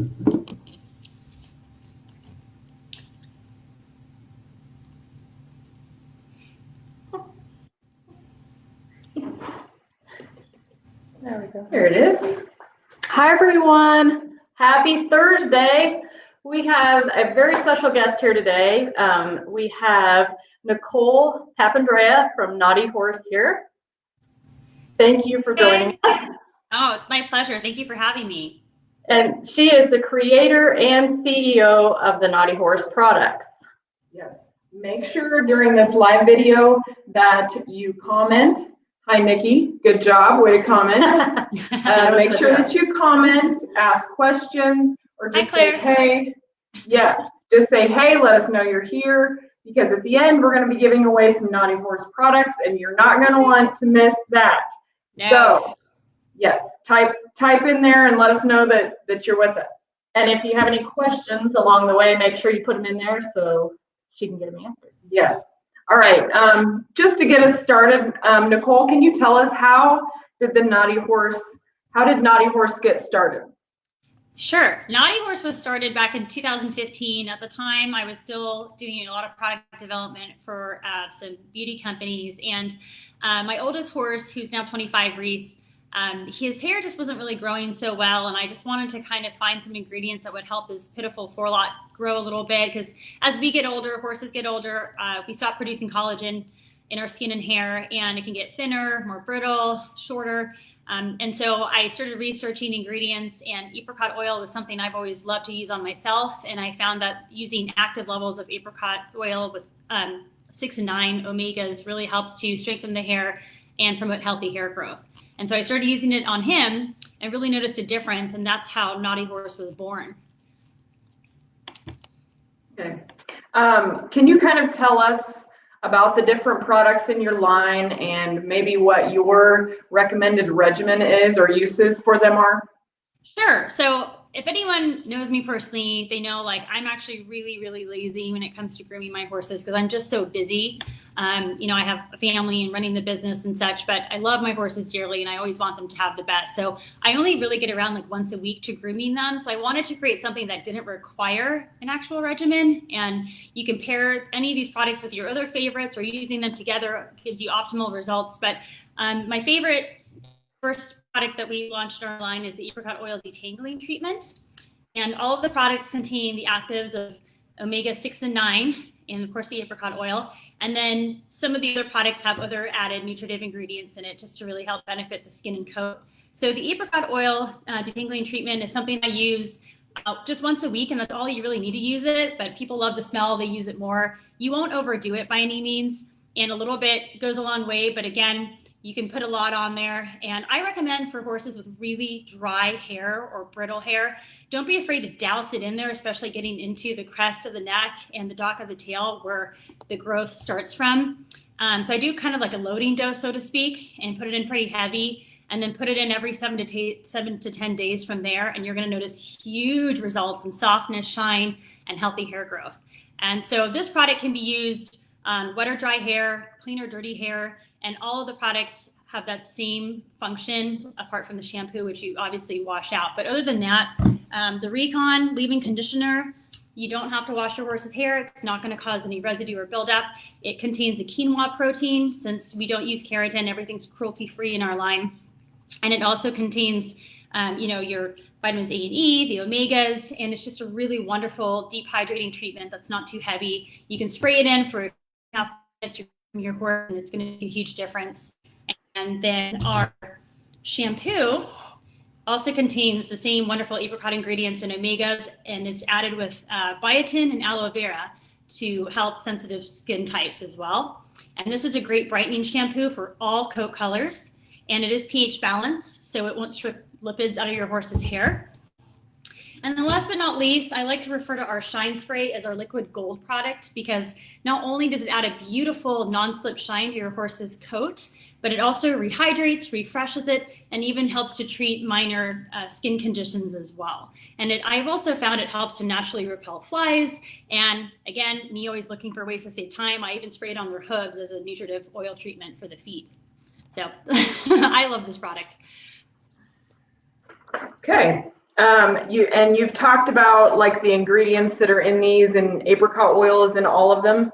There we go. There it is. Hi, everyone. Happy Thursday. We have a very special guest here today. We have Nicole Papandrea from Knotty Horse here. Thank you for joining us. Oh, it's my pleasure. Thank you for having me. And she is the creator and CEO of the Knotty Horse products. Yes. Make sure during this live video that you comment. Hi, Nikki. Good job. Way to comment. Make sure that you comment, ask questions, or just say, hey. Yeah, just say, hey, let us know you're here. Because at the end, we're going to be giving away some Knotty Horse products, and you're not going to want to miss that. No. So, yes, type in there and let us know that you're with us. And if you have any questions along the way, make sure you put them in there so she can get them answered. Yes. All right, just to get us started, Nicole, can you tell us how did Knotty Horse get started? Sure. Knotty Horse was started back in 2015. At the time, I was still doing a lot of product development for some beauty companies. And my oldest horse, who's now 25, Reese, his hair just wasn't really growing so well, and I just wanted to kind of find some ingredients that would help his pitiful forelock grow a little bit, because as we get older, horses get older, we stop producing collagen in our skin and hair, and it can get thinner, more brittle, shorter. And so I started researching ingredients, and apricot oil was something I've always loved to use on myself, and I found that using active levels of apricot oil with 6 and 9 omegas really helps to strengthen the hair and promote healthy hair growth. And so I started using it on him and really noticed a difference, and that's how Knotty Horse was born. Okay. Can you kind of tell us about the different products in your line and maybe what your recommended regimen is or uses for them are? Sure. So if anyone knows me personally, they know like I'm actually really, really lazy when it comes to grooming my horses because I'm just so busy. I have a family and running the business and such, but I love my horses dearly and I always want them to have the best. So I only really get around like once a week to grooming them. So I wanted to create something that didn't require an actual regimen. And you can pair any of these products with your other favorites or using them together gives you optimal results. But my favorite first product that we launched in our line is the Apricot Oil Detangling Treatment. And all of the products contain the actives of omega 6 and 9, and of course the apricot oil. And then some of the other products have other added nutritive ingredients in it just to really help benefit the skin and coat. So the apricot oil detangling treatment is something I use just once a week, and that's all you really need to use it. But people love the smell, they use it more. You won't overdo it by any means, and a little bit goes a long way, but again, you can put a lot on there. And I recommend for horses with really dry hair or brittle hair, don't be afraid to douse it in there, especially getting into the crest of the neck and the dock of the tail where the growth starts from. So I do kind of like a loading dose, so to speak, and put it in pretty heavy, and then put it in every 7 to 10 days from there. And you're going to notice huge results in softness, shine, and healthy hair growth. And so this product can be used on wet or dry hair, clean or dirty hair, and all of the products have that same function apart from the shampoo, which you obviously wash out. But other than that, the Recon leave-in conditioner, you don't have to wash your horse's hair. It's not going to cause any residue or buildup. It contains a quinoa protein. Since we don't use keratin, everything's cruelty-free in our line. And it also contains your vitamins A and E, the omegas, and it's just a really wonderful deep hydrating treatment that's not too heavy. You can spray it in for half minutes from your horse, and it's going to make a huge difference. And then our shampoo also contains the same wonderful apricot ingredients and omegas, and it's added with biotin and aloe vera to help sensitive skin types as well. And this is a great brightening shampoo for all coat colors, and it is pH balanced, so it won't strip lipids out of your horse's hair. And then last but not least, I like to refer to our Shine Spray as our liquid gold product, because not only does it add a beautiful non-slip shine to your horse's coat, but it also rehydrates, refreshes it, and even helps to treat minor skin conditions as well. And I've also found it helps to naturally repel flies. And again, me always looking for ways to save time, I even spray it on their hooves as a nutritive oil treatment for the feet. So I love this product. Okay. You've talked about like the ingredients that are in these, and apricot oil is in all of them.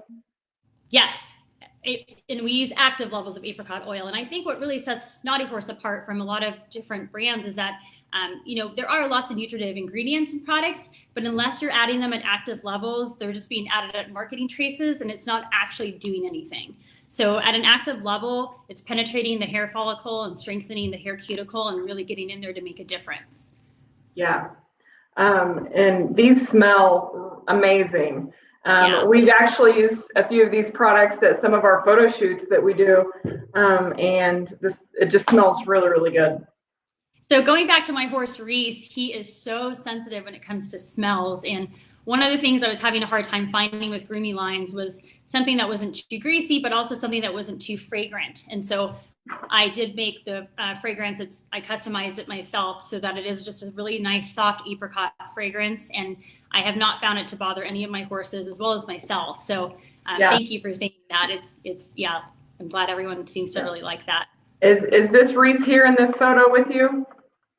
Yes. And we use active levels of apricot oil. And I think what really sets Knotty Horse apart from a lot of different brands is that, there are lots of nutritive ingredients in products, but unless you're adding them at active levels, they're just being added at marketing traces and it's not actually doing anything. So at an active level, it's penetrating the hair follicle and strengthening the hair cuticle and really getting in there to make a difference. Yeah. And these smell amazing. We've actually used a few of these products at some of our photo shoots that we do, and it just smells really, really good. So going back to my horse Reese, he is so sensitive when it comes to smells. And one of the things I was having a hard time finding with grooming lines was something that wasn't too greasy, but also something that wasn't too fragrant. And so I did make the fragrance. I customized it myself so that it is just a really nice, soft apricot fragrance. And I have not found it to bother any of my horses as well as myself. So thank you for saying that. Yeah, I'm glad everyone seems to really like that. Is this Reese here in this photo with you?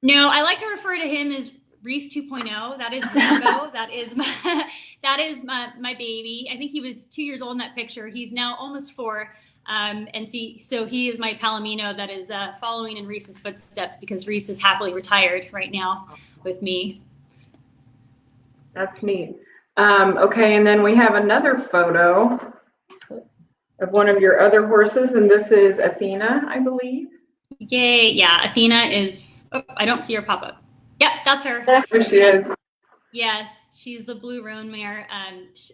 No, I like to refer to him as Reese 2.0. That is Rambo. that is my baby. I think he was 2 years old in that picture. He's now almost 4. So he is my Palomino that is following in Reese's footsteps because Reese is happily retired right now with me. That's neat. Okay, and then we have another photo of one of your other horses, and this is Athena, I believe. Yay, yeah, Athena is, I don't see her pop up. Yep, that's her. There she is. Yes, she's the blue roan mare.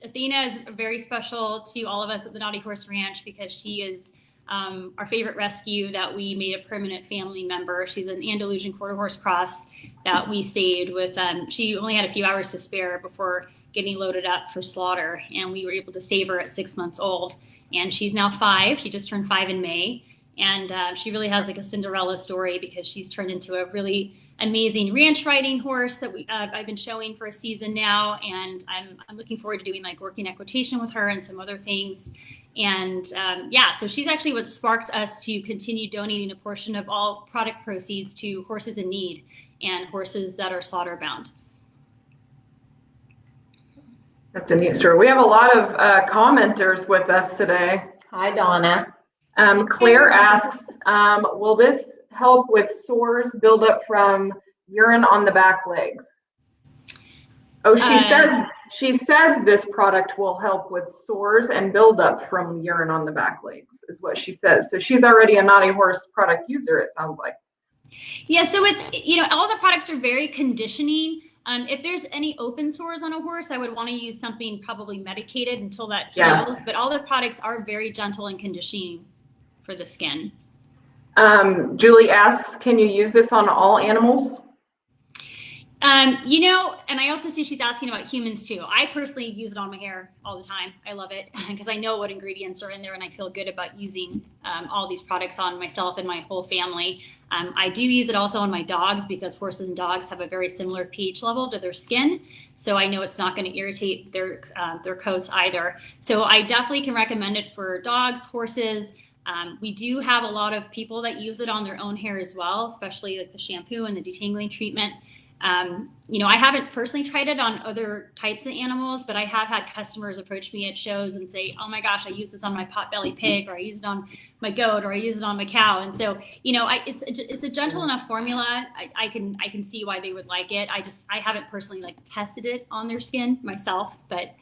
Athena is very special to all of us at the Knotty Horse Ranch because she is our favorite rescue that we made a permanent family member. She's an Andalusian quarter horse cross that we saved with, she only had a few hours to spare before getting loaded up for slaughter, and we were able to save her at 6 months old. And she's now 5. She just turned 5 in May. And she really has like a Cinderella story because she's turned into a really amazing ranch riding horse that I've been showing for a season now. And I'm looking forward to doing like working equitation with her and some other things. And so she's actually what sparked us to continue donating a portion of all product proceeds to horses in need and horses that are slaughter bound. That's a neat story. We have a lot of commenters with us today. Hi, Donna. Claire asks, will this help with sores build up from urine on the back legs? Oh, she says this product will help with sores and build up from urine on the back legs is what she says. So she's already a Knotty Horse product user, it sounds like. Yeah, so it's, all the products are very conditioning. If there's any open sores on a horse, I would want to use something probably medicated until that heals. But all the products are very gentle and conditioning for the skin. Julie asks, can you use this on all animals? And I also see she's asking about humans too. I personally use it on my hair all the time. I love it because I know what ingredients are in there and I feel good about using all these products on myself and my whole family. I do use it also on my dogs because horses and dogs have a very similar pH level to their skin. So I know it's not going to irritate their coats either. So I definitely can recommend it for dogs, horses. We do have a lot of people that use it on their own hair as well, especially like the shampoo and the detangling treatment. I haven't personally tried it on other types of animals, but I have had customers approach me at shows and say, oh my gosh, I use this on my potbelly pig, or I use it on my goat, or I use it on my cow. And so, it's a gentle enough formula. I can see why they would like it. I haven't personally tested it on their skin myself, but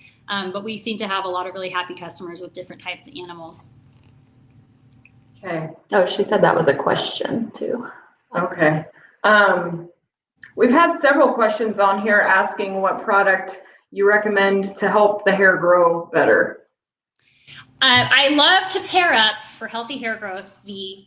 we seem to have a lot of really happy customers with different types of animals. Okay. Oh, she said that was a question too. Okay. We've had several questions on here asking what product you recommend to help the hair grow better. I love to pair up for healthy hair growth the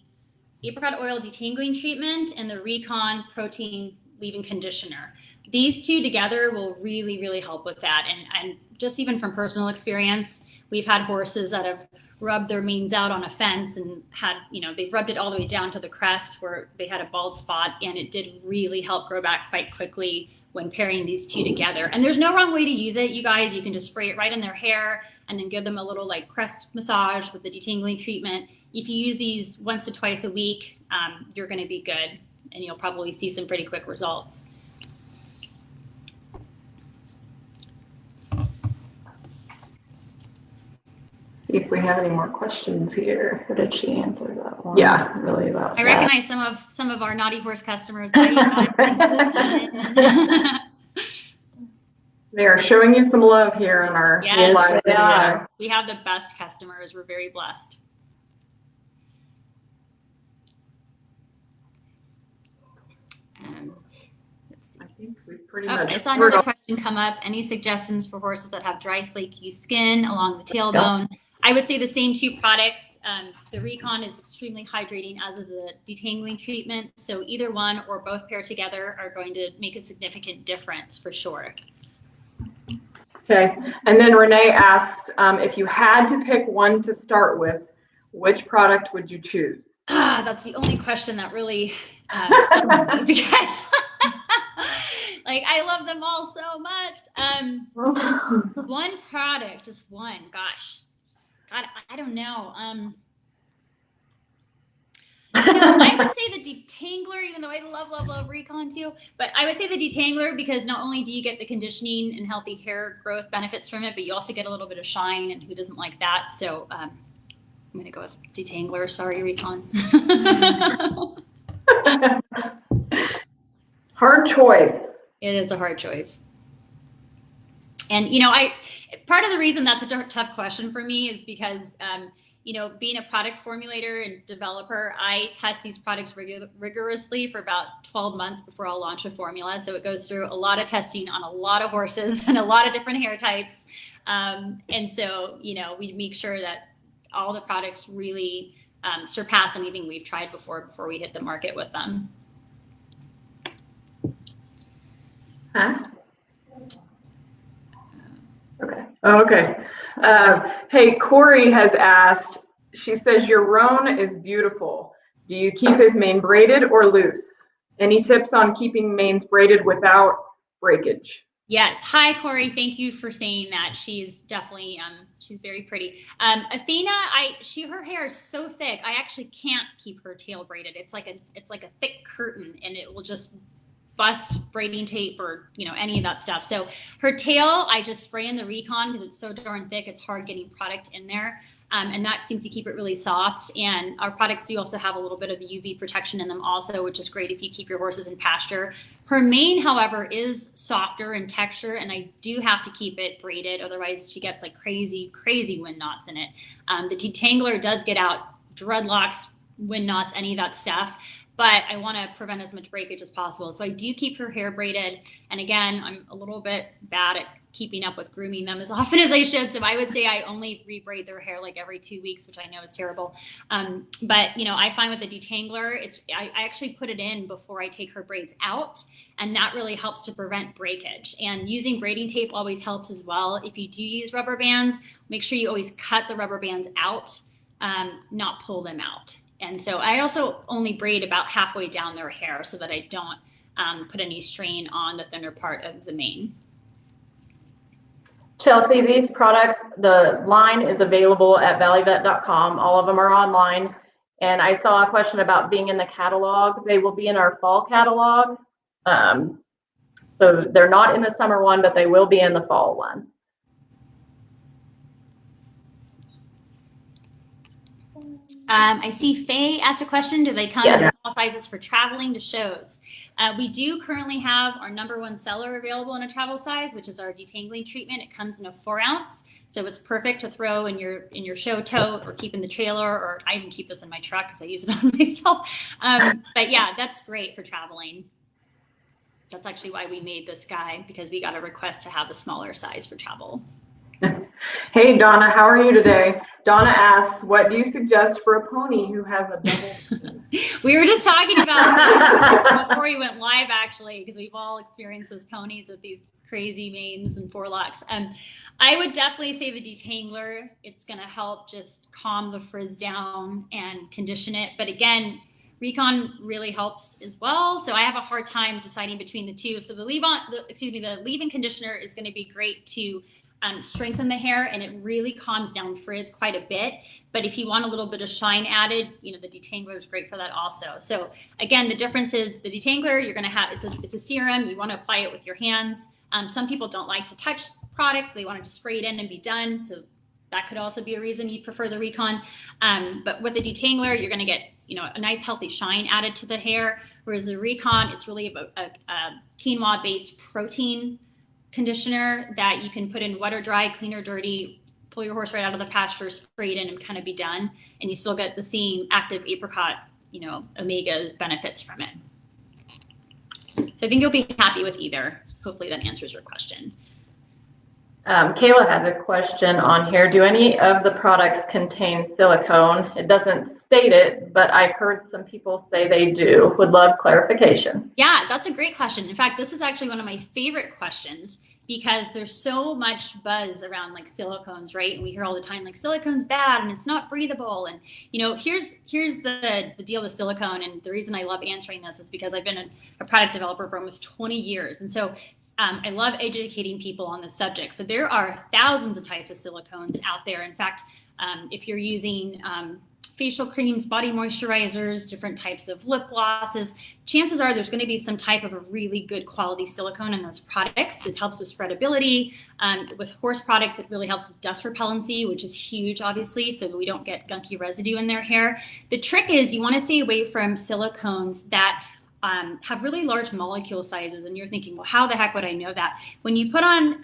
Apricot Oil detangling treatment and the Recon protein leave-in conditioner. These two together will really, really help with that. And just even from personal experience, we've had horses that have rubbed their manes out on a fence and had, they've rubbed it all the way down to the crest where they had a bald spot, and it did really help grow back quite quickly when pairing these two together. And there's no wrong way to use it, you guys. You can just spray it right in their hair and then give them a little crest massage with the detangling treatment. If you use these once to twice a week, you're going to be good, and you'll probably see some pretty quick results. see if we have any more questions here. So did she answer that one? Yeah. Really about I that. recognize some of our Knotty Horse customers. Hi, They are showing you some love here on our yes, live they video. are. we have the best customers. We're very blessed. Let's see. I think we pretty Oh, much I saw covered another all- question come up. Any suggestions for horses that have dry, flaky skin along the tailbone? I would say the same two products. The Recon is extremely hydrating, as is the detangling treatment. So either one or both paired together are going to make a significant difference for sure. Okay, and then Renee asked, if you had to pick one to start with, which product would you choose? That's the only question that really stuck with me because like I love them all so much. One product, just one. Gosh, God, I don't know. I would say the detangler, even though I love Recon too, but I would say the detangler because not only do you get the conditioning and healthy hair growth benefits from it, but you also get a little bit of shine, and who doesn't like that? So I'm going to go with detangler. Sorry, Recon. Hard choice. It is a hard choice. And, part of the reason that's a tough question for me is because, being a product formulator and developer, I test these products rigorously for about 12 months before I'll launch a formula. So it goes through a lot of testing on a lot of horses and a lot of different hair types. And so, we make sure that all the products really surpass anything we've tried before we hit the market with them. Huh? Okay. Oh, okay. Hey, Corey has asked, she says, your roan is beautiful. Do you keep his mane braided or loose? Any tips on keeping manes braided without breakage? Yes. Hi, Corey. Thank you for saying that. She's definitely, she's very pretty. Athena, her hair is so thick. I actually can't keep her tail braided. It's like a thick curtain, and it will just bust braiding tape or any of that stuff. So her tail, I just spray in the Recon because it's so darn thick. It's hard getting product in there, and that seems to keep it really soft. And our products do also have a little bit of the UV protection in them also, which is great if you keep your horses in pasture. Her mane, however, is softer in texture, and I do have to keep it braided, otherwise she gets like crazy wind knots in it. The detangler does get out dreadlocks, wind knots, any of that stuff, but I want to prevent as much breakage as possible. So I do keep her hair braided. And again, I'm a little bit bad at keeping up with grooming them as often as I should. So I would say I only rebraid their hair like every 2 weeks, which I know is terrible. But I find with the detangler, I actually put it in before I take her braids out. And that really helps to prevent breakage. And using braiding tape always helps as well. If you do use rubber bands, make sure you always cut the rubber bands out, not pull them out. And so I also only braid about halfway down their hair so that I don't put any strain on the thinner part of the mane. Chelsea, these products, the line is available at valleyvet.com. All of them are online. And I saw a question about being in the catalog. They will be in our fall catalog. So they're not in the summer one, but they will be in the fall one. I see Faye asked a question. Do they come Yes. in small sizes for traveling to shows? We do currently have our #1 seller available in a travel size, which is our detangling treatment. It comes in a 4 ounce. So it's perfect to throw in your show tote or keep in the trailer, or I even keep this in my truck because I use it on myself. But yeah, that's great for traveling. That's actually why we made this guy, because we got a request to have a smaller size for travel. Hey, Donna, how are you today? Donna asks, what do you suggest for a pony who has a double? We were just talking about this before we went live, actually, because we've all experienced those ponies with these crazy manes and forelocks. I would definitely say the detangler. It's going to help just calm the frizz down and condition it. But again, Recon really helps as well. So I have a hard time deciding between the two. So the leave-in conditioner is going to be great to strengthen the hair, and it really calms down frizz quite a bit. But if you want a little bit of shine added, the detangler is great for that also. So again, the difference is the detangler, you're going to have, it's a serum. You want to apply it with your hands. Some people don't like to touch products. They want to just spray it in and be done. So That could also be a reason you prefer the Recon. But with the detangler, you're going to get, a nice healthy shine added to the hair. Whereas the Recon, it's really a quinoa-based protein conditioner that you can put in wet or dry, clean or dirty, pull your horse right out of the pasture, spray it in, and kind of be done. And you still get the same active apricot, omega benefits from it. So I think you'll be happy with either. Hopefully that answers your question. Kayla has a question on here. Do any of the products contain silicone? It doesn't state it, but I've heard some people say they do. Would love clarification. Yeah, that's a great question. In fact, this is actually one of my favorite questions because there's so much buzz around like silicones, right? And we hear all the time like silicone's bad and it's not breathable. And here's the deal with silicone. And the reason I love answering this is because I've been a product developer for almost 20 years. And so I love educating people on this subject. So there are thousands of types of silicones out there. In fact, if you're using facial creams, body moisturizers, different types of lip glosses, chances are there's going to be some type of a really good quality silicone in those products. It helps with spreadability. With horse products, it really helps with dust repellency, which is huge, obviously, so that we don't get gunky residue in their hair. The trick is you want to stay away from silicones that have really large molecule sizes, and you're thinking, well, how the heck would I know that? When you put on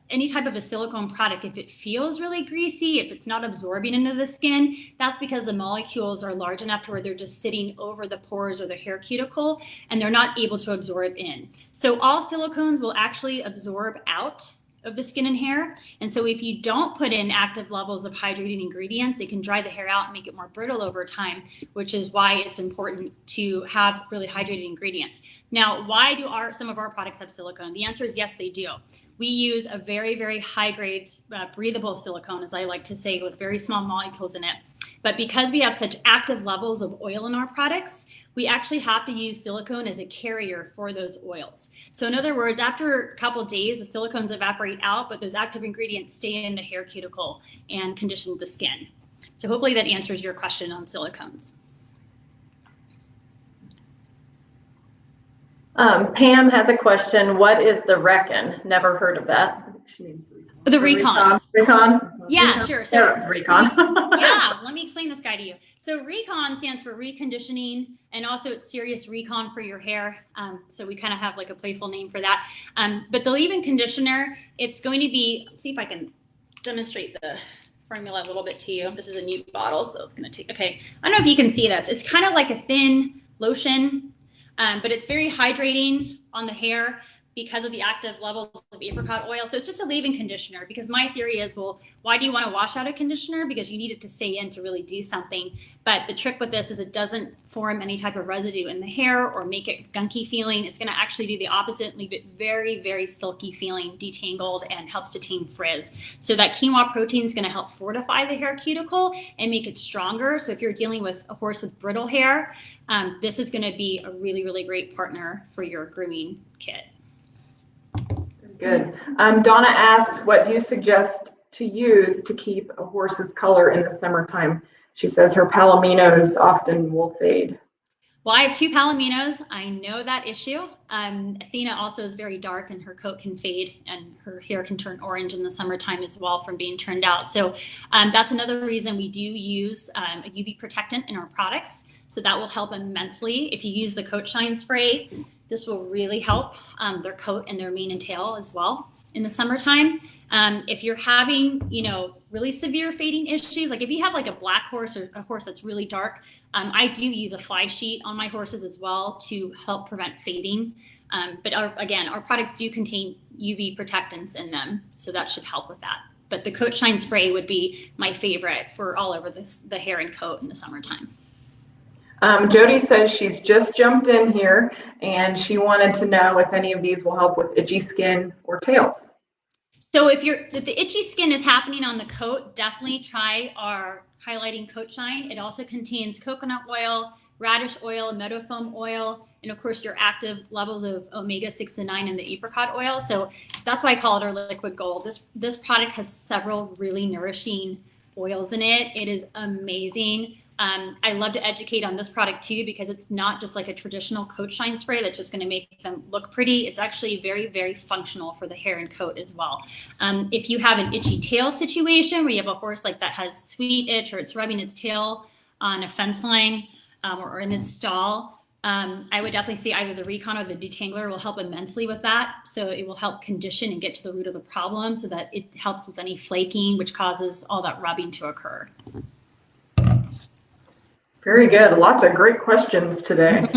any type of a silicone product, if it feels really greasy, if it's not absorbing into the skin, that's because the molecules are large enough to where they're just sitting over the pores or the hair cuticle, and they're not able to absorb in. So all silicones will actually absorb out of the skin and hair. And so if you don't put in active levels of hydrating ingredients, it can dry the hair out and make it more brittle over time, which is why it's important to have really hydrated ingredients. Now, why do some of our products have silicone? The answer is yes, they do. We use a very, very high grade breathable silicone, as I like to say, with very small molecules in it. But because we have such active levels of oil in our products, we actually have to use silicone as a carrier for those oils. So in other words, after a couple of days, the silicones evaporate out, but those active ingredients stay in the hair cuticle and condition the skin. So hopefully that answers your question on silicones. Pam has a question. What is the Reckon? Never heard of that. The Recon. Recon? Yeah, sure. So Recon. Yeah, let me explain this guy to you. So Recon stands for reconditioning, and also it's serious recon for your hair. So we kind of have like a playful name for that. But the leave-in conditioner, it's going to be, let's see if I can demonstrate the formula a little bit to you. This is a new bottle, so it's going to take, okay. I don't know if you can see this. It's kind of like a thin lotion, but it's very hydrating on the hair because of the active levels of apricot oil. So it's just a leave-in conditioner, because my theory is, well, why do you want to wash out a conditioner? Because you need it to stay in to really do something. But the trick with this is it doesn't form any type of residue in the hair or make it gunky feeling. It's going to actually do the opposite, leave it very, very silky feeling, detangled, and helps to tame frizz. So that quinoa protein is going to help fortify the hair cuticle and make it stronger. So if you're dealing with a horse with brittle hair, this is going to be a really, really great partner for your grooming kit. Good. Donna asks, what do you suggest to use to keep a horse's color in the summertime? She says her palominos often will fade. Well, I have 2 palominos. I know that issue. Athena also is very dark and her coat can fade and her hair can turn orange in the summertime as well from being turned out. So that's another reason we do use a UV protectant in our products. So that will help immensely. If you use the coat shine spray, this will really help their coat and their mane and tail as well in the summertime. If you're having, really severe fading issues, like if you have like a black horse or a horse that's really dark, I do use a fly sheet on my horses as well to help prevent fading. But again, our products do contain UV protectants in them, so that should help with that. But the coat shine spray would be my favorite for all over the hair and coat in the summertime. Jody says she's just jumped in here and she wanted to know if any of these will help with itchy skin or tails. So if the itchy skin is happening on the coat, definitely try our highlighting coat shine. It also contains coconut oil, radish oil, meadow foam oil, and of course your active levels of omega-6 and 9 in the apricot oil. So that's why I call it our liquid gold. This product has several really nourishing oils in it. It is amazing. I love to educate on this product too, because it's not just like a traditional coat shine spray that's just going to make them look pretty. It's actually very, very functional for the hair and coat as well. If you have an itchy tail situation where you have a horse like that has sweet itch, or it's rubbing its tail on a fence line or in its stall, I would definitely say either the Recon or the Detangler will help immensely with that. So it will help condition and get to the root of the problem, so that it helps with any flaking, which causes all that rubbing to occur. Very good. Lots of great questions today.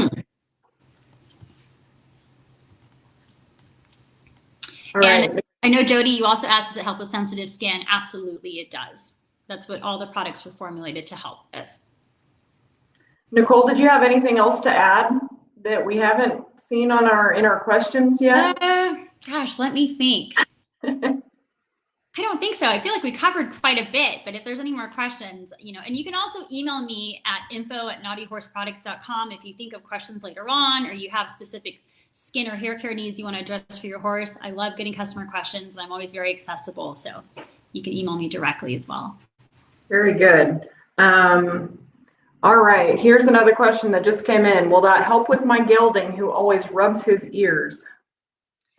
All right. And I know, Jody, you also asked, does it help with sensitive skin? Absolutely, it does. That's what all the products were formulated to help with. Nicole, did you have anything else to add that we haven't seen on in our questions yet? Gosh, let me think. I don't think so. I feel like we covered quite a bit, but if there's any more questions, and you can also email me at info@knottyhorseproducts.com if you think of questions later on, or you have specific skin or hair care needs you want to address for your horse. I love getting customer questions. I'm always very accessible, so you can email me directly as well. Very good. All right, here's another question that just came in. Will that help with my gelding who always rubs his ears?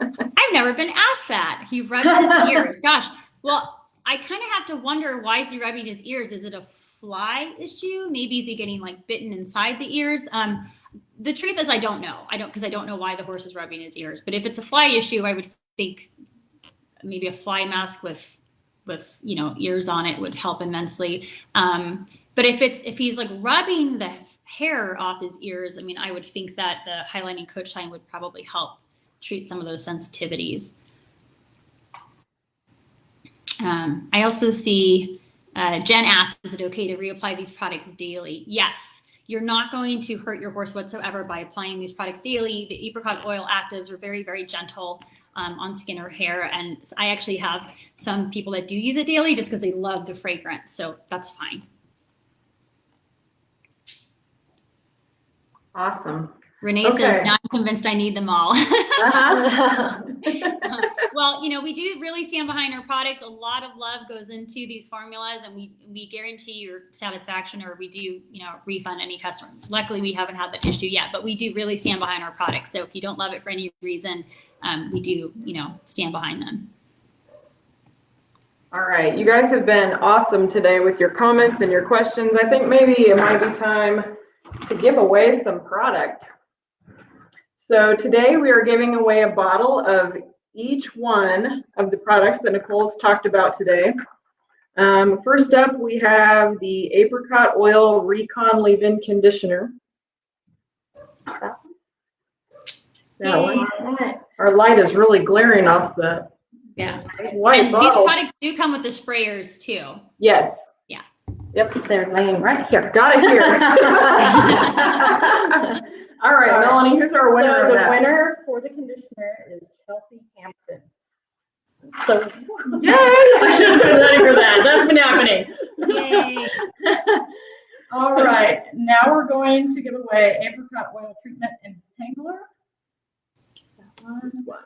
I've never been asked that. He rubs his ears. Gosh. Well, I kind of have to wonder, why is he rubbing his ears? Is it a fly issue? Maybe is he getting like bitten inside the ears? The truth is, I don't know. Because I don't know why the horse is rubbing his ears. But if it's a fly issue, I would think maybe a fly mask with ears on it would help immensely. But if he's like rubbing the hair off his ears, I mean, I would think that the highlighting coat shine would probably help treat some of those sensitivities. I also see Jen asked, is it okay to reapply these products daily? Yes. You're not going to hurt your horse whatsoever by applying these products daily. The Apricot Oil actives are very, very gentle on skin or hair. And I actually have some people that do use it daily just because they love the fragrance. So that's fine. Awesome. Renee says, now I'm convinced I need them all. Well, we do really stand behind our products. A lot of love goes into these formulas, and we guarantee your satisfaction, or we do, refund any customer. Luckily, we haven't had that issue yet, but we do really stand behind our products. So if you don't love it for any reason, we do, stand behind them. All right, you guys have been awesome today with your comments and your questions. I think maybe it might be time to give away some product. So today we are giving away a bottle of each one of the products that Nicole's talked about today. First up, we have the Apricot Oil Recon Leave-In Conditioner. That one. Our light is really glaring off the white bottle. These products do come with the sprayers too. Yes. Yeah. Yep, they're laying right here. Got it here. All right, Melanie, here's our winner. So the winner for the conditioner is Chelsea Hampton. So, yay! I should have been ready for that. That's been happening. Yay. All right, now we're going to give away Apricot Oil Treatment and Detangler. That was one.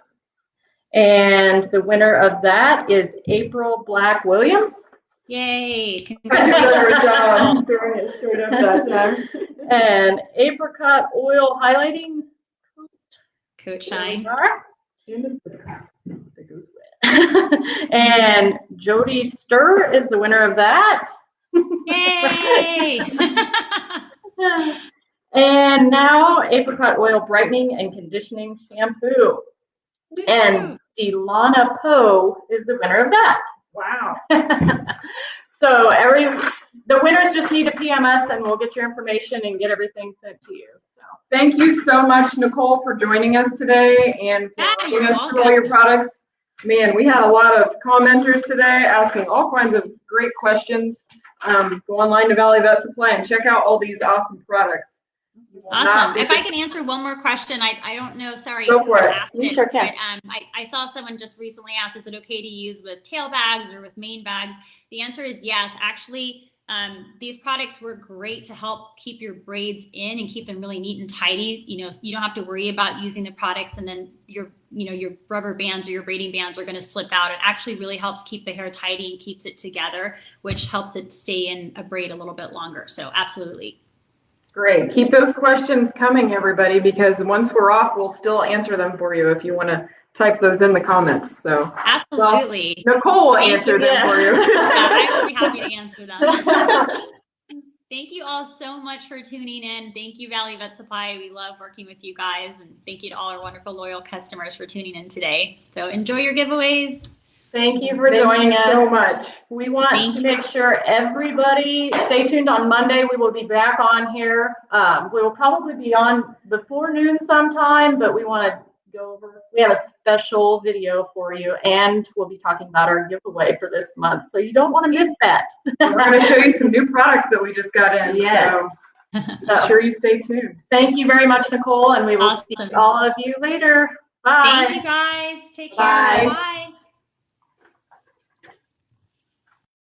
And the winner of that is April Black Williams. Yay. I did a good job throwing it straight up that time. And Apricot Oil Highlighting Coat shine. And Jody Sturr is the winner of that. Yay! And now Apricot Oil Brightening and Conditioning Shampoo. And Delana Poe is the winner of that. Wow. So the winners just need to PM us and we'll get your information and get everything sent to you. So Thank you so much, Nicole, for joining us today and for walking us through all your products. Man, we had a lot of commenters today asking all kinds of great questions. Go online to Valley Vet Supply and check out all these awesome products. Awesome. If I can answer one more question, I don't know. Sorry. Go for it. You sure can. But, I saw someone just recently asked, is it okay to use with tail bags or with mane bags? The answer is yes. Actually, These products were great to help keep your braids in and keep them really neat and tidy. You know, you don't have to worry about using the products and then your rubber bands or your braiding bands are going to slip out. It actually really helps keep the hair tidy and keeps it together, which helps it stay in a braid a little bit longer. So absolutely. Great. Keep those questions coming, everybody, because once we're off, we'll still answer them for you if you want to type those in the comments. So absolutely. Well, Nicole will answer them for you. Yeah, I will be happy to answer them. Thank you all so much for tuning in. Thank you, Valley Vet Supply. We love working with you guys. And thank you to all our wonderful loyal customers for tuning in today. So enjoy your giveways. Thank you for joining us so much. We want to make sure everybody stay tuned on Monday. We will be back on here. We will probably be on before noon sometime, but we want to go over, we have a special video for you, and we'll be talking about our giveaway for this month. So you don't want to miss that. We're going to show you some new products that we just got in. Yes. So be sure you stay tuned. Thank you very much, Nicole, and we will see all of you later. Bye. Thank you guys. Take care. Bye. Bye.